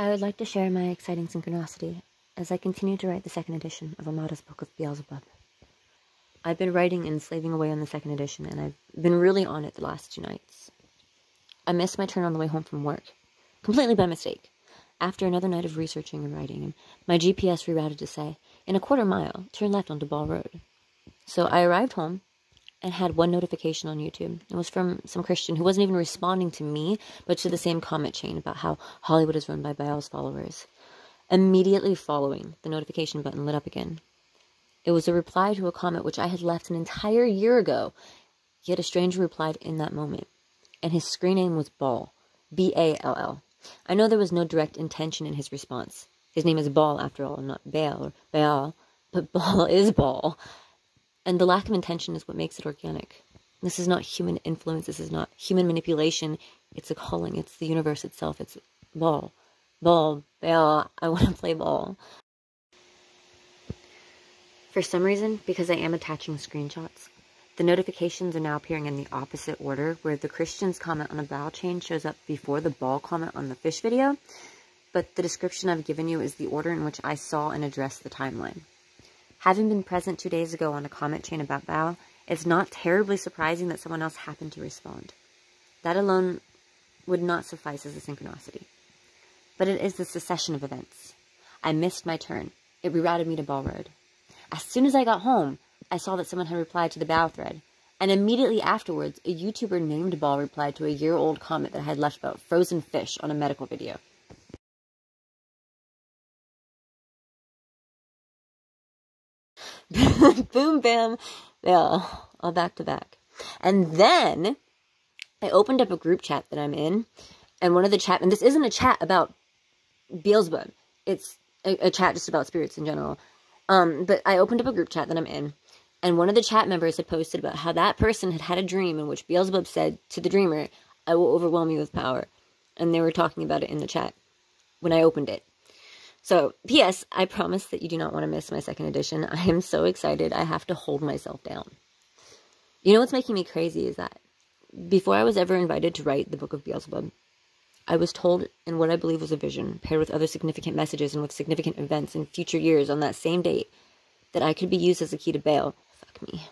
I would like to share my exciting synchronicity as I continue to write the second edition of Amada's book of Beelzebub. I've been writing and slaving away on the second edition, and I've been really on it the last 2 nights. I missed my turn on the way home from work, completely by mistake, after another night of researching and writing, and my GPS rerouted to say, in a 1/4 mile, turn left onto Ball Road. So I arrived home and had one notification on YouTube. It was from some Christian who wasn't even responding to me, but to the same comment chain about how Hollywood is run by Baal's followers. Immediately following, the notification button lit up again. It was a reply to a comment which I had left an entire year ago, yet a stranger replied in that moment. And his screen name was Baal. B-A-L-L. I know there was no direct intention in his response. His name is Baal, after all, not Baal or Baal, but Baal is Baal. And the lack of intention is what makes it organic. This is not human influence. This is not human manipulation. It's a calling. It's the universe itself. It's Baal. Baal. Baal. I want to play Baal. For some reason, because I am attaching screenshots, the notifications are now appearing in the opposite order, where the Christian's comment on a Baal chain shows up before the Baal comment on the fish video, but the description I've given you is the order in which I saw and addressed the timeline. Having been present 2 days ago on a comment chain about Baal, it's not terribly surprising that someone else happened to respond. That alone would not suffice as a synchronicity. But it is the succession of events. I missed my turn. It rerouted me to Ball Road. As soon as I got home, I saw that someone had replied to the Baal thread, and immediately afterwards, a YouTuber named Baal replied to a year-old comment that I had left about frozen fish on a medical video. Boom, bam, yeah, all back to back. And then I opened up a group chat that I'm in, and one of the chat, and this isn't a chat about Beelzebub, it's a chat just about spirits in general. But I opened up a group chat that I'm in, and one of the chat members had posted about how that person had had a dream in which Beelzebub said to the dreamer, "I will overwhelm you with power." And they were talking about it in the chat when I opened it. So, P.S. I promise that you do not want to miss my second edition. I am so excited, I have to hold myself down. You know what's making me crazy is that before I was ever invited to write the Book of Beelzebub, I was told in what I believe was a vision, paired with other significant messages and with significant events in future years on that same date, that I could be used as a key to Baal. Fuck me.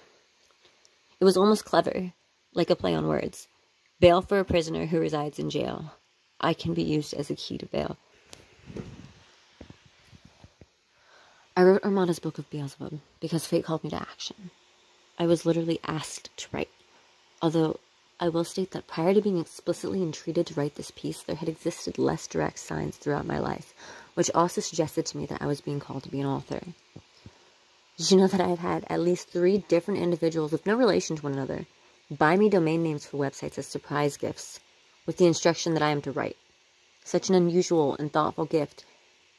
It was almost clever, like a play on words. Baal for a prisoner who resides in jail. I can be used as a key to Baal. I wrote Armada's Book of Beelzebub because fate called me to action. I was literally asked to write. Although, I will state that prior to being explicitly entreated to write this piece, there had existed less direct signs throughout my life, which also suggested to me that I was being called to be an author. Did you know that I have had at least 3 different individuals with no relation to one another buy me domain names for websites as surprise gifts, with the instruction that I am to write? Such an unusual and thoughtful gift,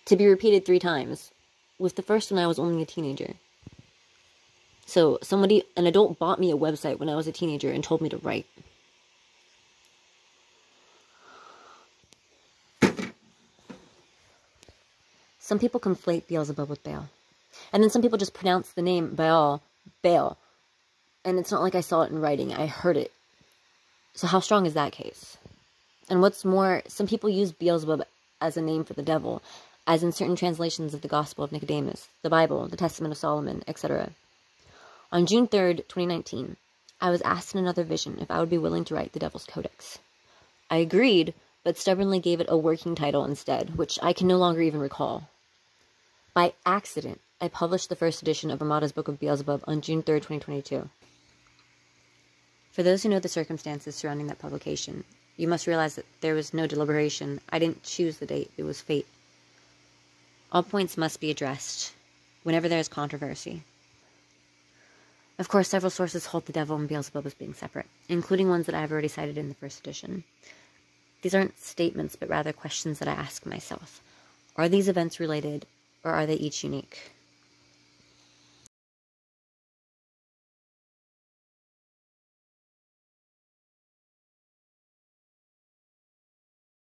to be repeated 3 times. With the first one, I was only a teenager. So, an adult bought me a website when I was a teenager and told me to write. Some people conflate Beelzebub with Baal. And then some people just pronounce the name Baal, Baal. And it's not like I saw it in writing, I heard it. So how strong is that case? And what's more, some people use Beelzebub as a name for the devil, as in certain translations of the Gospel of Nicodemus, the Bible, the Testament of Solomon, etc. On June 3rd, 2019, I was asked in another vision if I would be willing to write the Devil's Codex. I agreed, but stubbornly gave it a working title instead, which I can no longer even recall. By accident, I published the first edition of Armada's Book of Beelzebub on June 3rd, 2022. For those who know the circumstances surrounding that publication, you must realize that there was no deliberation. I didn't choose the date, it was fate. All points must be addressed whenever there is controversy. Of course, several sources hold the devil and Beelzebub as being separate, including ones that I have already cited in the first edition. These aren't statements, but rather questions that I ask myself. Are these events related, or are they each unique?